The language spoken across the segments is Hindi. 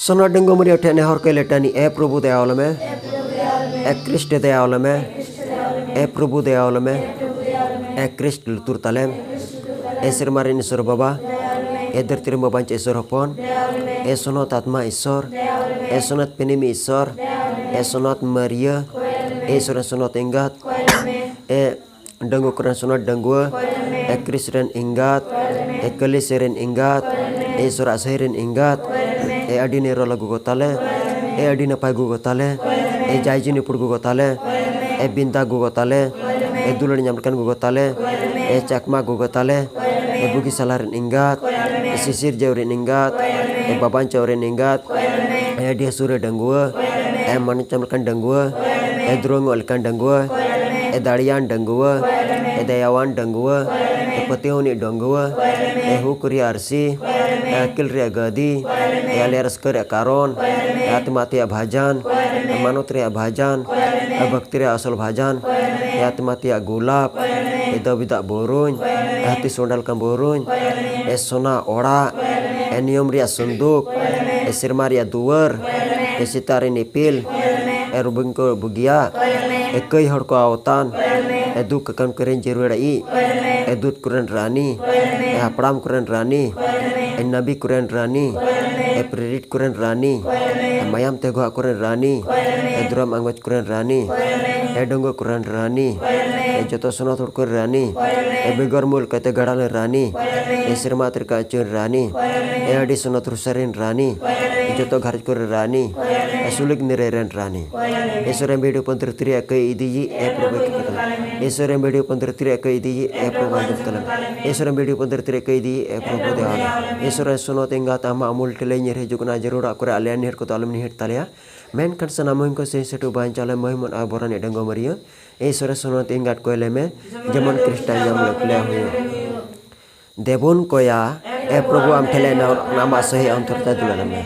सोना डंगो मरिया ठेने हर के लेटानी ए प्रभु दयाल में ए कृष्ण दयाल में ए प्रभु दयाल में ए कृष्ण तुरताले ए सिरमारिन ईश्वर बाबा ए धरती बांच ईश्वर हपन ए सोनत आत्मा ईश्वर ए सोनत पेनिमी ईश्वर ए सोनत मरिया ए सोनत इंगात ए डंगो करन सोनत डंगो ए कृष्ण इंगात ए कलिसरन इंगात ए सोरा सहिरन इंगात ए अडिने रोला गुगोताले ए अडिने पाई गुगोताले ए जायजिनी पुर गुगोताले ए बिंदा गुगोताले ए दुलड़ ᱧᱟᱢᱞᱮᱠᱟᱱ गुगोताले ए चकमा गुगोताले ए बुगी सालारन इंगात ए सिसिर जवरे इंगात ए बाबान चवरे इंगात ए डिहसुरे डंगुआ ए मन ᱧᱟᱢᱞᱮᱠᱟᱱ डंगुआ ए द्रोंगोलकान डंगुआ ए दाड़ियान डंगुआ ए दयावान डंगुआ ए पतिहोनी डंगुआ ए हुकुरी आरसी ए अकिल रे गदी ए अलेरस करे कारोन ए आत्मातिया भाजन ए मानोत रे भाजन ए भक्ति रे असल भाजन ए आत्मातिया गुलाब ए दबिदा बोरुन ए हती सोंडल का बोरुन ए सोना ओड़ा ए नियम रे संदूक ए सिरमा रे दुवर ए सितारे निपिल ए रुबंको बुगिया ए कई हड़ को आवतान ए दुख कन करें जरूरई ए दूध कुरन रानी ए हपड़ाम कुरन रानी ए नबी कुरन रानी ए प्रेरित कुरन रानी ए मायाम तेगो कुरन रानी ए द्रम अंगज कुरन रानी ए डंगो कुरन रानी ए जतो सोना थोड़ कुरन रानी ए बेगर मूल कते गड़ाल रानी ए सिरमात्र का चुन रानी ए अडी सोना थुसरिन रानी ए जतो घर कुरन रानी ए सुलिक निरेरन रानी ए सोरे वीडियो पंत्र त्रिया कई इदीजी ए प्रभु के ईश्वर वीडियो पंद्र तिरे कई दी ए प्रभु जतलम ईश्वर वीडियो पंद्र तिरे कई दी ए प्रभु देवाल ईश्वर सुनो तेंगा तामा अमूल टेले निर जुगना जरूर आकुरे आलिया निर को तालम निहित तालिया main kan sanamung ko se setu bancale mohimon aboran edenggo maria ईश्वर सुनो तेंगा कोले में जेमन क्रिस्टान जम लपले हुए देवुन कोया ए प्रभु आम ठेले नामा सही अंतरता दुलाना में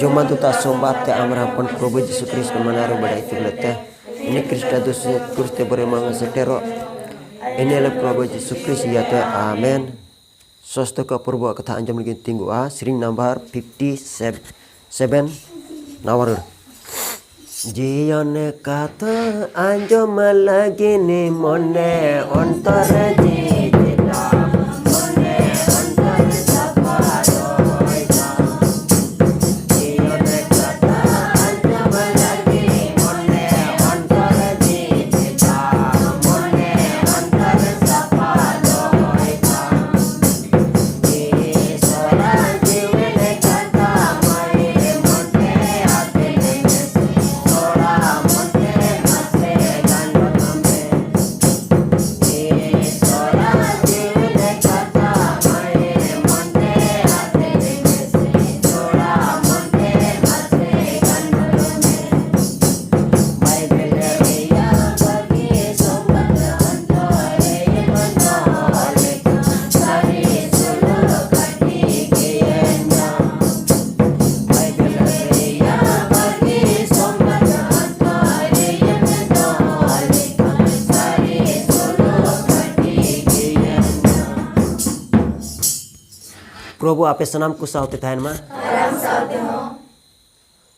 जोमा दुता सोमवार ते आमरा अपन प्रभु यीशु ख्रिस्ट मनारो बड़ाई तुलते ini Kristus dosa Kristus beremang setero ini adalah Prabhu Yesus Kristus ya Tuhan amin sosto ke purba kata anjam lagi tinggu a sering number 57 nawar jion kata anjam lagi ni mone ontara jijita प्रभु आपे सनाम को सावते थायन मा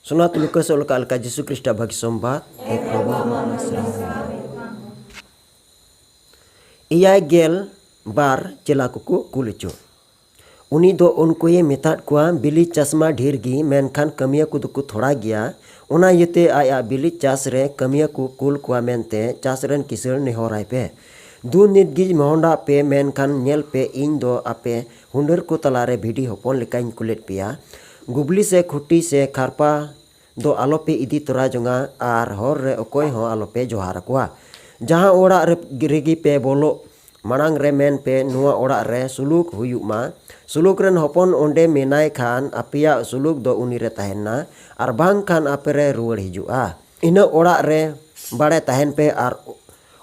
सुनात लुकास ओलकाल का यीशु ख्रिस्ट भक्त संबाद हे प्रभु इयाय गेल बार चेला को कुलिचो उनी दो उनको ये मेथाड कुआ बिली चश्मा ढेर गी मेनखान कमिया को दुकु थोड़ा गया उना यते आया बिली चास रे कमिया को कुल कुआ मेनते चास रन किसर नेहोराय पे दू नित गी मोहंडा पे मेनखान नेल पे इन दो आपे हुंडर को तलारे भिडी होपन लेकाइन कुलेट पिया गुबली से खुटी से खारपा दो आलोपे इदी तोरा जोंगा आर हर रे ओकोय हो आलोपे जोहार कुआ जहां ओड़ा रे गिरेगी पे बोलो मांग रे मेन पे नुआ ओड़ा रे सुलुक हुयुक मा सुलुक रेन होपन ओंडे मेनाय खान आपिया सुलुक दो उनी रे तहना आर बांग खान आपे रे रुवड़ हिजुआ इना ओड़ा रे बाड़े तहन पे आर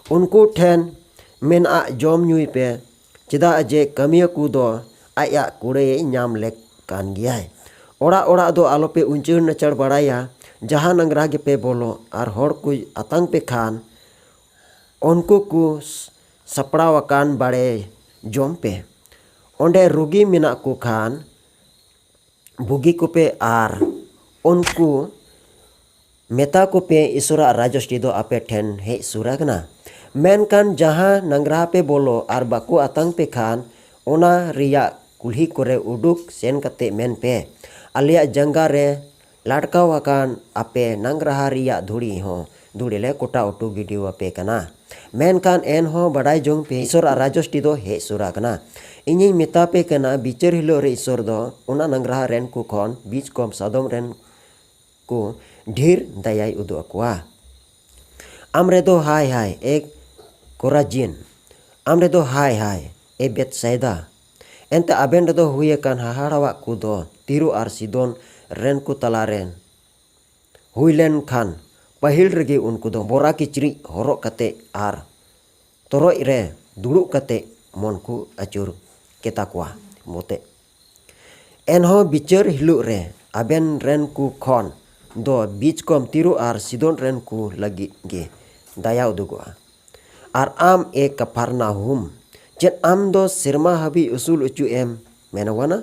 उनको ठेन मेना जम नुई पे चेदा जे कमिया को दो आया कुड़े नाम लेक कान गया ओड़ा ओड़ा दो आलोपे उंचर नचड़ बड़ाया जहां नंगरा के पे बोलो आर हर को आतंक पे खान उनको को सपड़ा वकान बड़े जम पे ओंडे रुगी मिना को खान बुगी को पे आर उनको मेता को पे ईश्वरा राजस्टी दो आपे ठेन हे सुरागना मेनकान जहाँ नंगरा पे बोलो आर बाको आतंग पे खान ओना रिया कुल्ही करे उडुक सेन कते मेन पे आलिया जंगा रे लाटकाव आकान आपे नंगरा रिया धुड़ी हो धुड़ी ले कोटा उटू गिडियो आपे कना मेनकान एन हो बड़ाई जोंग पे ईश्वर राजस्टी दो हे सुरागना इन्हीं मेता पे कना बिचर हिलो रे ईश्वर दो ओना नंगरा रेन को खन बीच कम सादम रेन को ढेर दयाई उदु अकुआ आमरे दो हाय हाय एक कोराजिन आमरे दो हाय हाय ए बेतसैदा एंते आबेन दो हुए कान हाहाड़ावा को दो तीरू आर सीदोन रेन को तला रेन हुईलेन खान पहिल रगे उनको दो बोरा किचरी हरोक कते आर तोरोई रे दुड़ु कते मन को अचुर केता कुआ मोते एनहो बिचर हिलु रे आबेन रेन को खन दो बीच कम तीरू आर सीदोन रेन को लगी गे दया उदुगोआ आर आम ए कफारनाहुम चेत आम दो सिरमा हाबी उसूल उचु एम मेनवाना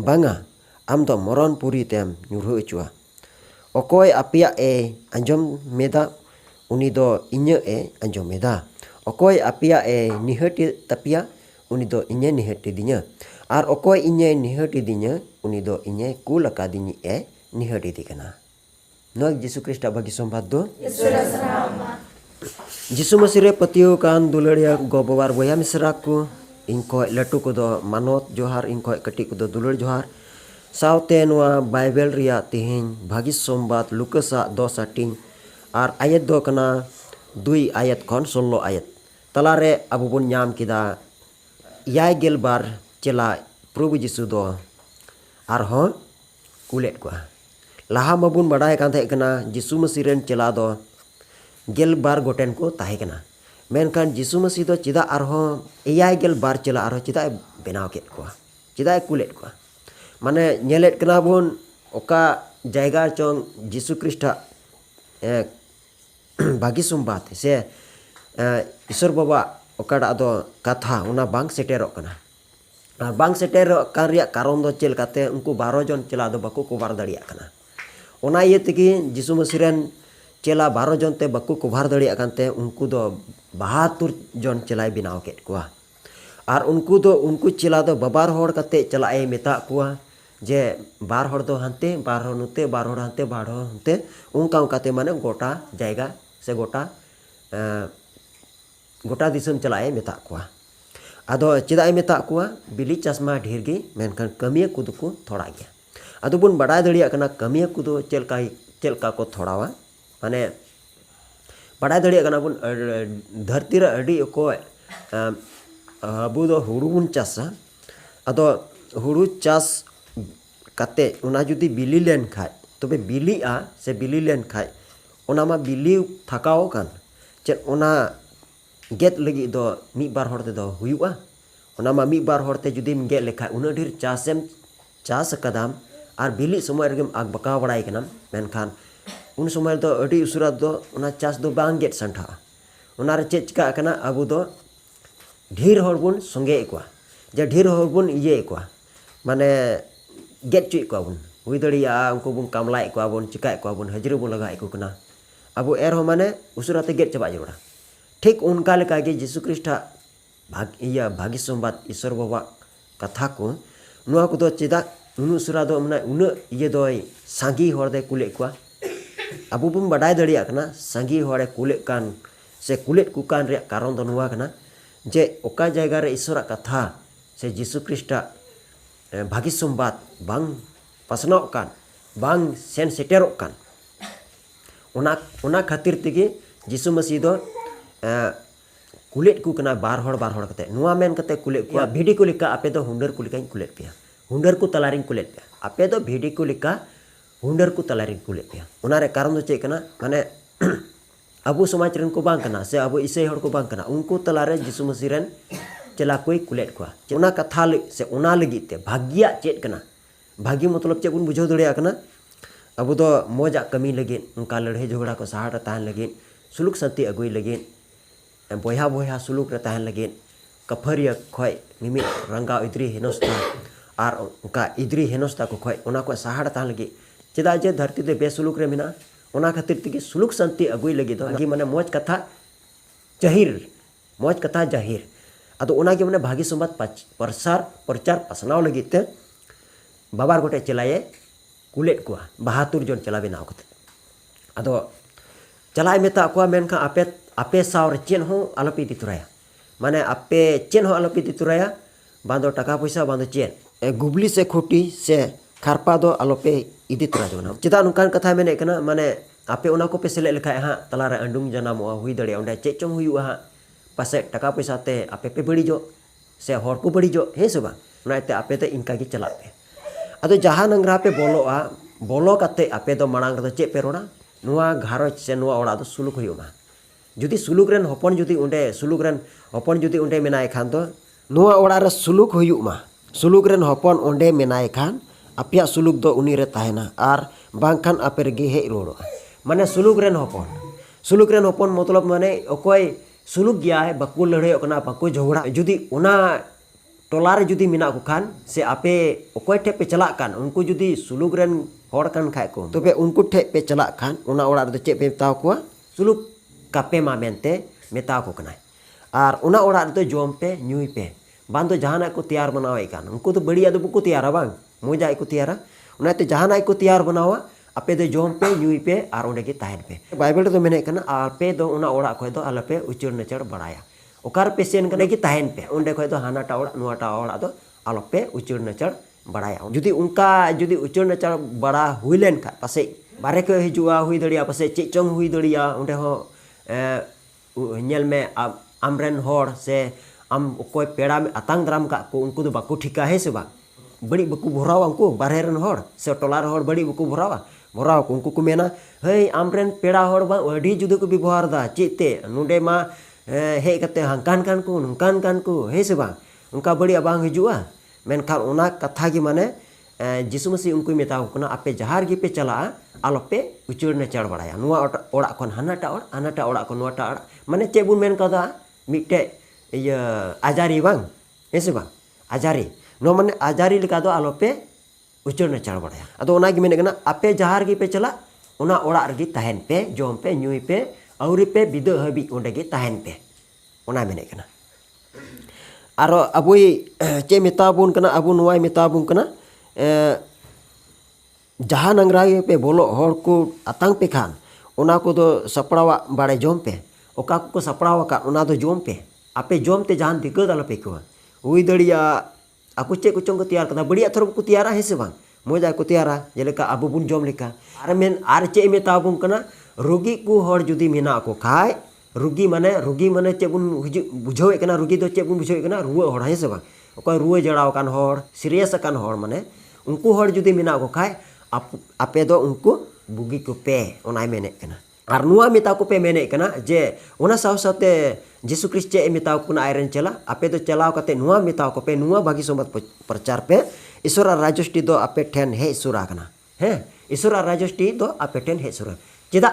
बांगा आम दो मरण पुरी तेम ᱧᱩᱨᱦᱟᱹ उचुआ अकोय आपिया ए अंजम मेदा उनी दो इन्य ए अंजम मेदा अकोय आपिया ए निहटी तपिया उनी दो इन्य निहटी दिnya आर अकोय इन्य निहटी दिnya उनी दो इन्य कुल अकादिनी ए निहटी दिकना नोक यीशु ख्रिस्ट बागी संबाद दो यीशु मसीह रे पतियो कान दुलड़िया गोबवार बया मिसरा को इनको लटू को दो मानोत जोहार इनको कटी को दो दुलड़ जोहार सावते नोआ बाइबल रिया तिहिन भागी संबाद लुकसा 2:8 आर आयत दो कना 2 आयत खन 16 आयत तलारे अबु बन नाम किदा याय गेलबार चला प्रभु यीशु दो आर हो कुलेट को लाहा मबुन बड़ाय कान थे कना यीशु मसीह रेन चला दो गेलबार गोटेन को ताहे कना मेनकान यीशु मसीह दो चिदा आरहो एयाय गेलबार चला आरहो चिदा बेनाव केत को चिदा कुलेट को माने नेलेट कना बुन ओका जायगा चोंग यीशु ख्रिस्ट बागी संबाद से ईश्वर बाबा ओकाडा दो कथा उना बांग सेटेरो कना बांग सेटेरो कान रिया कारण दो चेल काते उनको 12 जन चला दो बाको कवर दड़िया कना ओना ये तगी यीशु मसीह रेन चेला 12 जन ते बाको कवर दड़िया कानते उनको दो 72 जन चलाय बिनाव केत कुआ आर उनको दो उनको चेला दो बाबार होड़ कते चलाए मेता कुआ जे बार होड़ दो हंते बार होड़ नुते बार होड़ हंते बार होड़ हंते उनका उनकाते माने गोटा जायगा से गोटा दिसम चलाए मेता कुआ आदो चिदाय मेता कुआ बिली चश्मा ढेर गे मेनखान कमिया कुदु को थोड़ा गया आदो बुन बड़ाय दड़िया कना कमिया कुदो चेलका को थोड़ावा माने बड़ाय दड़िया कना बुन धरती रे अडी को अबु दो हुड़ु बुन चासा आदो हुड़ु चास कते उना जुदी बिली लेन खाय तबे बिली आ से बिली लेन खाय ओना मा बिली थकाओ कान चेत ओना गेट लगी दो मी बार होड़ते दो हुयुआ ओना मा मी बार होड़ते जुदीम गेट लेखा उना ढेर चासेम चास कदाम आर बिली समय रगम आग बका बड़ाई कनाम मेनखान उन समय दो अडी उसुरा दो उना चास दो बांग गेट संठा उना रे चेक चिका कना अबु दो ढेर होड़ बुन संगे एकवा जे ढेर होड़ बुन इये एकवा माने गेट चुई को बुन हुई दड़िया उनको बुन कामलाय को बुन चिकाय को बुन हजरे बुन लगाय को कना अबु एर हो माने उसुराते गेट चबा जरूरा ठीक उनका लेका गे यीशु ख्रिस्ट भागी संबाद ईश्वर बाबा कथा को नुआ को दो चिदा उनु सुरा दो मने उनु ये दो सांगी होड़ दे कुले को अबु बुन बड़ाय दड़िया कना सांगी होड़े कुले कान से कुलेट कुकान रे कारण दो नुआ कना जे ओका जायगा रे ईश्वर कथा से यीशु ख्रिस्ट भागी संबाद बांग पासनाव कान बांग सेन सेटेरो कान ओना खातिर तिगे यीशु मसीह दो कुलेट को कना बार होड़ कते नुआ मेन कते कुलेट को भिडी को लिका आपे दो हुंडर को लिका कुलेट पिया हुंडर को तलारिंग कुलेट पिया आपे दो भिडी को लिका हुंडर को तलारिंग कुलेट पिया ओना रे कारण दो चे कना माने अबु समाज रेन को बांग कना से अबु इसे होड़ को बांग कना उनको तलारे यीशु मसीह रेन चला कोई कुलेट को ओना कथा से ओना लगित ते भाग्या चेत कना भागी मतलब चे बुन बुझो दड़िया कना अबु दो मोजा कमी लगे उनका लड़ाई झगड़ा को सहारा तान लगे सुलुक सत्य अगुई लगे बोया बोया सुलुक रे तान लगे कफरिया खय मिमि रंगा इद्री हेनस्ता और उनका इद्री हेनस्ता को खय ओना को सहारा तान लगे चेदा जे धरती दे बेसुलुक रे मेना ओना खातिर तेगे सुलुक शांति अगुई लगी दो कि माने मौज कथा जाहिर अदो ओना के माने भागी संबाद प्रचार पासनाव लगी ते बाबार गोटे चलाए कुलेट को 72 जन चला बनाव कते अदो चलाए मेता को मेनखा आपे सावर चेन हो आलोपे इदी तुराया माने आपे चेन हो आलोपे इदी तुराया बांधो टाका पैसा बांधो चेन गुबली से खुटी से खारपा दो आलोपे इदी तुरा जोना चेदा नुकान कथा मेने कना माने आपे ओना को पे सेले लेखाय हा तलारे अंडुंग जनामोआ हुई दड़े ओंडे चे चोंग हुई हा पासे टाका पैसा ते आपे पे बड़ीजो से हर को बड़ीजो हे से बा ओनाते आपे ते इनका गे चला पे अदो जहां नंगरा पे बोलो काते आपे दो मांग रे चे पे रोड़ा नुआ घारज से नुआ ओड़ा दो सुलुक हुयुमा जुदी सुलुक रेन हपन जुदी ओंडे सुलुक रेन हपन जुदी ओंडे मेनाय खान दो नुआ ओड़ा रे सुलुक हुयुमा सुलुक रेन हपन ओंडे मेनाय खान आपिया सुलुक दो उनी रे ताहेना आर बांखान आपे गे हे रोड़ो माने सुलुक रेन हपन मतलब माने ओकोय सुलुक गया है बाकू लड़े ओकना बाकू झगड़ा जुदी ओना टोला रे जुदी मिना को खान से आपे ओकोय ठे पे चला कान उनको जुदी सुलुक रेन हर कान खाय को तबे उनको ठे पे चला खान ओना ओड़ा रे चे पे मेताव को सुलुक कापे मा मेनते मेताव को कनाय आर ओना ओड़ा रे जोम पे न्यूई पे बांधो जहाना को तैयार बनावे कान उनको तो बढ़िया दो बुको तैयार बांग मोजा को तैयारा ओनाते जहाना को तैयार बनावा आपे दो जोम पे न्यूई पे आर ओंडे के ताहेन पे बाइबल तो मेने कना आपे दो ओना ओड़ा खय दो आलपे उचर नचर बड़ाया ओकार पे सेन कने की ताहेन पे ओंडे खय दो हानाटा ओड़ा नुआटा ओड़ा दो आलपे उचर नचर बड़ाया जुदी उनका जुदी उचर नचर बड़ा हुइलेन खा पासे बारे को हिजुआ हुई दड़िया पासे चे चोंग हुई दड़िया ओंडे हो नेल में आमरेन होड़ से आम ओकोय पेड़ा में आतांग द्राम का को उनको दो बाकू ठिका है से बा बड़ी बकू भरावा उनको बारहे रन होड़ से टोलार होड़ बड़ी बकू भरावा को उनको को मेना हे आमरेन पेड़ा होड़ बा अडी जुदे को व्यवहार दा चेते नुडे मा हे कते हांकान कान को नुकान कान को हे से बा उनका बड़ी अबांग हिजुआ मेनखान ओना कथा गी माने जिसु मसीह उनको मेताव कना आपे जहार गी पे चला आलोपे उचर ने चढ़ बड़ाया नुआ ओड़ा खन हानाटा ओड़ा को नुआटा ओड़ा माने चे बुन मेन कदा मिटे इया आजारी बांग हे से बा आजारी नो माने आजारी लेका दो आलोपे उचर ने चढ़ बड़ाया अदो ओना गी मेने कना आपे जहार गी पे चला ओना ओड़ा रगी ताहेन पे जोम पे न्यूई पे औरी पे बिदो हबी ओंडे गी ताहेन पे ओना मेने कना आरो अबुई चे मेताबुन कना अबु नुआय मेताबुन कना जहां नंगरा पे बोलो हर को आतांग पे खान ओना को दो सपड़ावा बाड़े जोम पे ओका को सपड़ावा का ओना दो जोम पे आपे जोम ते जहां दिक्कत आलो पे को हुई दड़िया aku cek kucing ko tiar kata beri atur ko tiara hese bang moja ko tiara jeleka abu bun jom leka ar men ar cek me tabung kana rugi ku hor judi mena ko khai rugi mane cek bun bujhoe kana rugi do cek bun bujhoe kana ruwa hor hese bang okoy ruwa jaraw kan hor serious kan hor mane unku hor judi mena ko khai ape do unku bugi ko pe onai mene kana ar nuwa meta ko pe mene kana je ona saw sate Jesus Christ चे मेताव को आयरन चला आपे तो चलाव कते नुआ मेताव को पे नुआ भागी संबाद प्रचार पे ईश्वर राजष्टि दो आपे ठेन हे सुरा कना हे ईश्वर राजष्टि दो आपे ठेन हे सुरा चेदा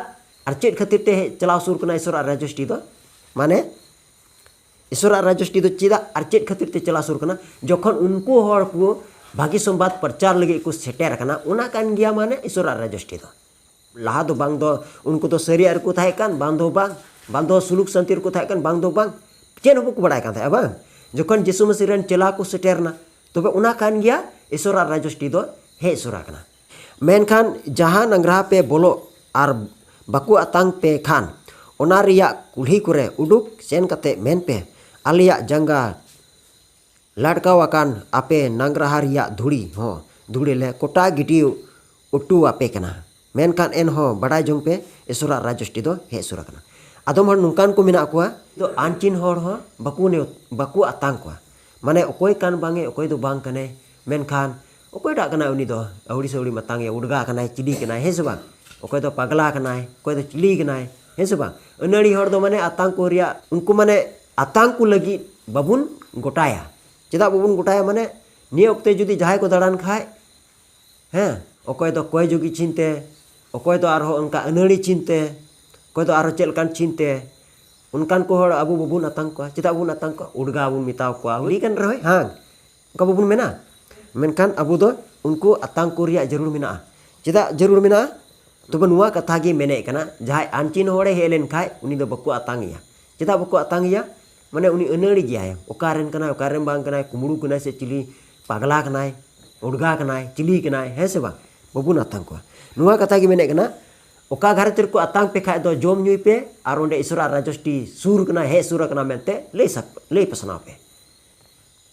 आर चेद खातिर ते चलाव सुर कना ईश्वर राजष्टि दो माने ईश्वर राजष्टि दो चेदा आर चेद खातिर ते चलाव सुर कना जखन उनको हर को भागी संबाद प्रचार लगे को सेटेर कना ओना कान गया माने ईश्वर राजष्टि दो लाहा दो बांग दो उनको तो सरिया को थाय कान बांधो बांधो सुलुक संतिर को थाय कान बांग दो बांग चेन हो को बड़ाय कान थाय बांग जखन जीसु मसीह रन चला को सेटेरना तबे ओना कान गया ईश्वर राजष्टि दो हे सुरा कना मेनखान जहां नंगरा पे बोलो आर बाकू आतांग पे खान ओना रिया कुल्ही करे उडुक सेन कते मेन पे आलिया जंगा लड़कावाकान आपे नंगरा रिया धुड़ी हो धुड़ी ले कोटा गिटी उटू आपे कना मेनखान एन हो बड़ाय जंग पे ईश्वर राजष्टि दो हे सुरा कना आदम हर नुकान को मेना को तो आनचिन हर हो बाकू आतांग को माने ओकोय कान बांगे ओकोय दो बांग कने मेनखान ओकोय डा कना उनी दो अवड़ी सौड़ी मतंग उड़गा कना चिड़ी कना हे से बांग ओकोय दो पगला कना ओकोय दो चिली कना हे से बांग अनड़ी हर दो माने आतांग को रिया उनको माने आतांग को लगी बाबुन गोटाया चेदा बाबुन गोटाया माने निये ओक्ते जुदी जहाय को दड़ान खाय हैं ओकोय दो कोय जोगी चिनते ओकोय दो आरो उनका अनड़ी चिनते कोई तो आरो चेलकान चिनते उनकान को हर अबु बबुन आतांग को चेदा बबुन आतांग को उड़गा बबुन मिताव को उड़ी कन रहे हां उनका बबुन मेना मेनखान अबु दो उनको आतांग को रिया जरूर मेना चेदा जरूर मेना तब नुआ कथा गे मेने कना जहां अनचिन होड़े हेलेन खाय उनी दो बको आतांगिया चेदा बको आतांगिया माने उनी अनड़ी गया ओकारेन कना ओकारेन बांग कना कुमड़ू कना से चिली पागला कना उड़गा कना चिली कना है से बा बबुन आतांग को नुआ कथा गे मेने कना ओका घर तेर को आतांग पे खाय दो जोम न्यूई पे और ओंडे ईश्वरा राजष्टी सूर कना हे सूर कना मेनते ले पसना पे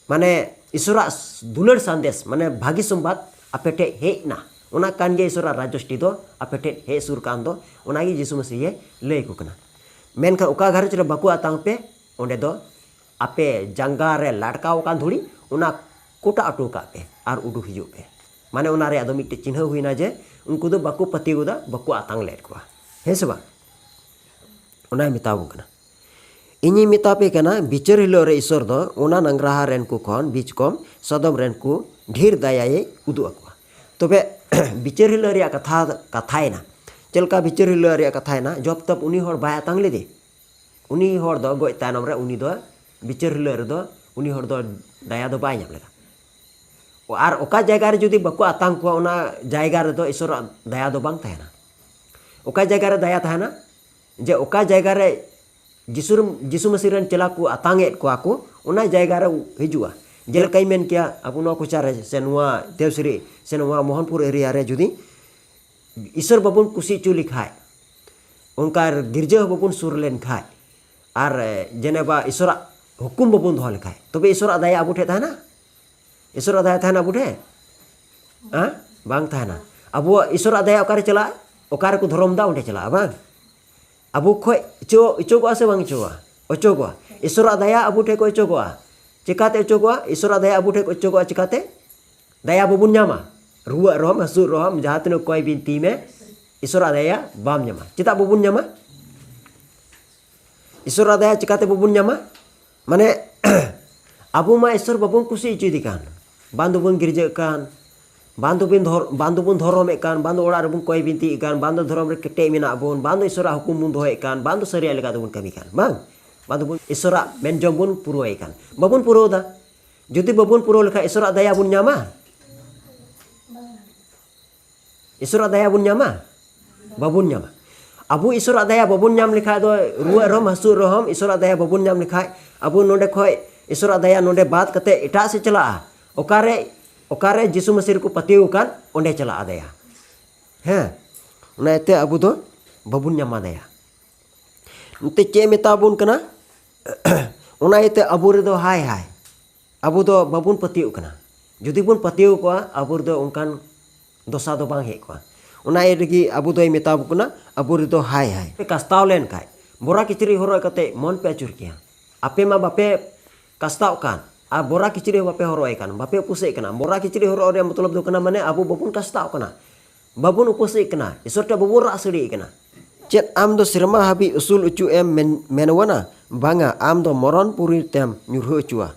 माने ईश्वरा दुलर संदेश माने भागी संबाद अपेटे हे ना उना कान गे ईश्वरा राजष्टी दो अपेटे हे सूर कान दो उनागी यीशु मसीह ले को कना मेनखा ओका घर चरे बको आतांग पे ओंडे दो आपे जंगा रे लटकाव कान धुड़ी उना कोटा अटो का पे और उडू हिजु पे माने उना रे आदो मिट्टे चिन्ह हुईना जे उनको दो बको पतिगोदा बको आतांग लेट को हे से बा उना मिताबु कना इनी मितापे कना बिचार हिलो रे ईश्वर दो उना नंगराहा रेन को खन बीच कम सदम रेन को ढेर दयाये उदु अकवा तबे बिचार हिलो रे कथायना चलका बिचार हिलो रे कथायना जब तब उनी होड़ बाय आतांग ले दे उनी होड़ दो गोय तायनम रे उनी दो बिचार हिलो रे दो उनी होड़ दो दया दो बाय ñam लेदा और ओका जगह रे जुदी बको आतांग को उना जगह रे दो ईश्वर दया दो बांग तायना ओका जगह रे दया तायना जे ओका जगह रे जिसु मसीह रन चला को आतांगे को आको उना जगह रे हिजुआ जेल कई मेन किया अब नो कुचारे से नुआ देवश्री से नुआ मोहनपुर एरिया रे जुदी ईश्वर बबुन कुसी चू लिखाय उनका गिरजा बबुन सुर लेन खाय और जेनेबा ईश्वर हुकुम बबुन धो लिखाय तबे ईश्वर दया अबु ठे ताना ईश्वर दया थाना बुठे हाँ बांग थाना अब ईश्वर दया ओकारे चला ओकारे को धर्म दा उठे चला बांग अब खोय इचोगवा से बांग इचोगवा अचोगवा ईश्वर दया अबु ठे को इचोगवा चिकाते इचोगवा ईश्वर दया अबु ठे को इचोगवा चिकाते दया बबुन न्यामा रुआ रहम हसु रहम जहां तने कोई बिनती में ईश्वर दया बाम न्यामा चिता बबुन न्यामा ईश्वर दया चिकाते बबुन न्यामा माने अबु मा ईश्वर बबुन कुसी इचुदी कान बांधु बन गिरजे कान बांधु बन धर्म कान बांधु ओड़ा रे बन कोई बिनती कान बांधु धर्म रे केटे मेना बन बांधु ईश्वर हुकुम बन दोहे कान बांधु सरिया लेका दबन कमी कान बांग बांधु बन ईश्वर मेन जम बन पुरोय कान बबुन पुरोदा जुदी बबुन पुरो लेखा ईश्वर दया बन न्यामा ईश्वर दया बन न्यामा बबुन न्यामा अबु ईश्वर दया बबुन न्याम लेखा दो रुआ रहम हसु रहम ईश्वर दया बबुन न्याम लेखा अबु नोडे खोय ईश्वर दया नोडे बात कते एटा से चला ओकारे जिसु मसीह को पतिव कान ओंडे चला दया हैं उनाते अबु दो बबुन न्यामा दया नते चे मेताबुन कना उनाते अबु रे दो हाय हाय अबु दो बबुन पतिव कना जुदी बुन पतिव को अबु दो उनकान दोसा दो बांग हे को उना एरगी अबु दो मेताबु कना अबु रे दो हाय हाय कस्ताव लेन काय बोरा किचरी होरो कते मन पे चुर किया आपे मा बापे कस्ताव कान आ बोरा किचरी बापे हरोय कान बापे पुसे कना बोरा किचरी हरो रे मतलब दो कना माने अबु बबुन कस्ताव कना बबुन उपसे कना ईश्वर बबुन रासड़ी कना चेत आम दो सिरमा हाबी उसूल उचु एम मेनवाना बांगा आम दो मरण पुरी तेम न्युरह उचुआ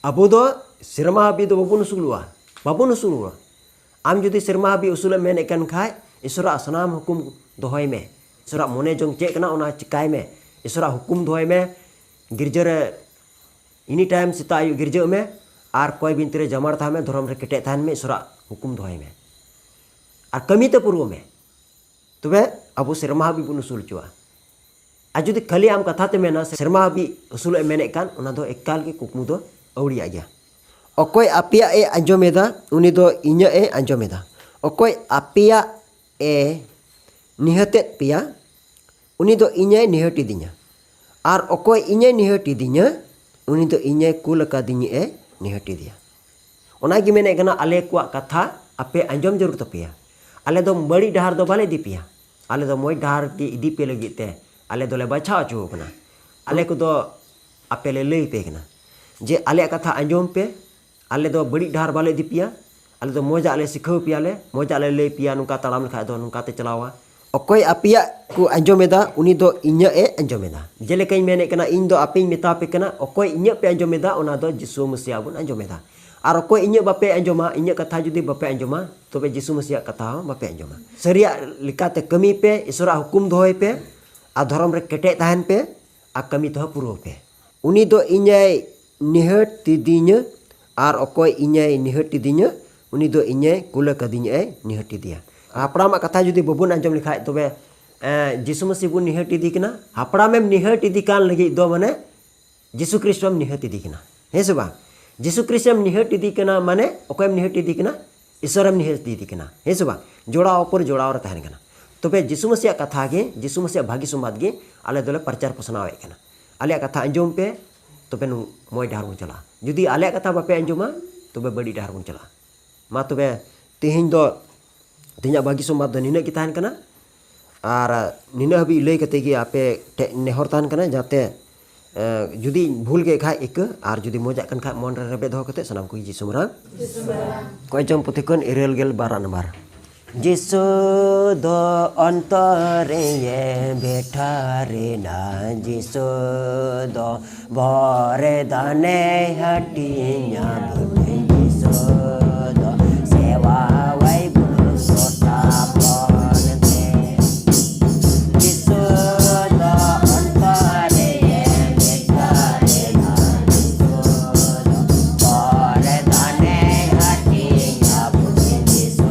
अबु दो सिरमा हाबी दो बबुन उसूलुआ आम जुदी सिरमा हाबी उसूल मेन एकान खाय ईश्वर सनाम हुकुम दोहय में ईश्वर मने जंग चे कना ओना चिकाय में ईश्वर हुकुम दोहय में गिरजा रे इनी टाइम सीता आयु गिरजा में और कोई बिनती रे जमार था में धर्म रे केटे थान में ईश्वर हुकुम दोहय में और कमी ते पूर्व में तबे अबु सिरमा हाबी बुन उसूल चुआ आ जुदी खाली आम कथा ते मेना सिरमा हाबी उसूल मेने कान ओना दो एकाल के कुकमु दो अवड़िया गया अकोय आपिया ए आंजमेदा उनी दो इኛ ए आंजमेदा अकोय आपिया ए निहते पिया उनी दो इኛय निहटी दिnya और अकोय इኛय निहटी दिnya उनी दो इኛय कुल का दिnya ए निहटी दिया ओनागी मेने कना आले को कथा आपे आंजम जरूर तपिया आले दो बड़ी डहार दो बाले दिपिया आले दो मोय डहार की इदी पे लगी ते आले दोले बचाव चो कना आले को दो आपे ले लई पे कना जे आले कथा आंजम पे आले दो बड़ी डहार बाले दिपिया आले दो मोजा आले सिखाव पियाले मोजा आले लई पिया नुका तड़ाम लेखा दो नुका ते चलावा अकोय आपिया को आंजमेदा उनी दो इኛ ए आंजमेदा जेले कई मेने कना इन दो आपे मेता पे कना अकोय इኛ पे आंजमेदा ओना दो जिसु मसीह बुन आंजमेदा और अकोय इኛ बापे आंजमा इኛ कथा जुदी बापे आंजमा तबे जिसु मसीह कथा बापे आंजमा सरिया लिकाते कमी पे ईश्वर हुकुम दोहय पे आ धर्म रे केटे ताहन पे आ कमी तो पुरो पे उनी दो इኛय निहट तिदिnya और अकोय इኛय निहट तिदिnya उनी दो इኛय कुल कदिnya ए निहट दिया हापड़ाम कथा जुदी बबुन आंजम लिखा तबे जीसु मसीह बुन निहट इदी कना हापड़ामेम निहट इदी कान लगी दो माने जीसु ख्रिस्टम निहट इदी कना हे से बांग जीसु ख्रिस्टम निहट इदी कना माने ओकयम निहट इदी कना ईश्वरम निहट इदी कना हे से बांग जोड़ा ऊपर जोड़ा तहन कना तबे जीसु मसीह कथा गे जीसु मसीह भागी सुमाद गे आले दोले प्रचार पसनावे कना आले कथा आंजम पे तबे मोय डाहर बन चला जुदी आले कथा बापे आंजमा तबे बड़ी डाहर बन चला मा तबे तेहें दो तेहें भागी सुमाद दो निना की तहन कना और निना हबी लई कते गे आपे नेहर तहन कना जाते जुदी भूल के खा एक और जुदी मजा कन खा मन रेबे दो कते सनाम को जीसु मरा कोई जम पुथिकन इरेल गेल 12 नंबर जीसु दो अंतरे ये बैठा रे ना जीसु दो भरे दाने हटिया बुद्धि जीसु दो सेवा वाई बुसोता पनते जीसु दो अंतरे ये बैठा रे ना जीसु दो भरे दाने हटिया बुद्धि जीसु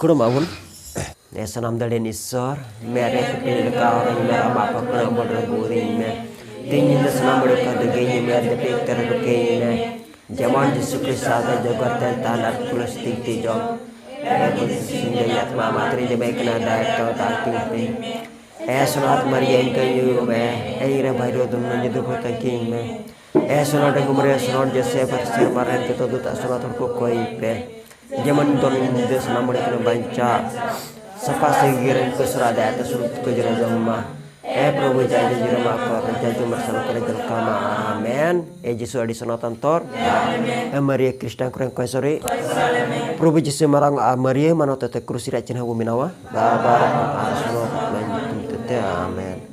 Kudu maupun sanam dari nisor mere pilih kau orang mere apa pernah bodoh burin me tinggi sanam mereka degenya mere depik terkekenya zaman Yesus Kristus ada jagat tanah plus tinggi jom sehingga yat mama tri jemai kena daik kau tak tinggi sunat Maria kayu me aira bayro dunno jedu kota king me sunat gumre sunat Joseph arsir maran kita tu tak sunat ko koi pe zaman don India senam mereka banca sapa segiran ke surada atas surut ke jerajama Prabhu jaya jira makor jaju marsala kare jal kama amen. Jesu adi sonatan tor. Maria Krishna kurang koisori. Prabhu Jesu marang Maria manotete kursi racin hawu minawa. Babar arsono lanjut tete amen.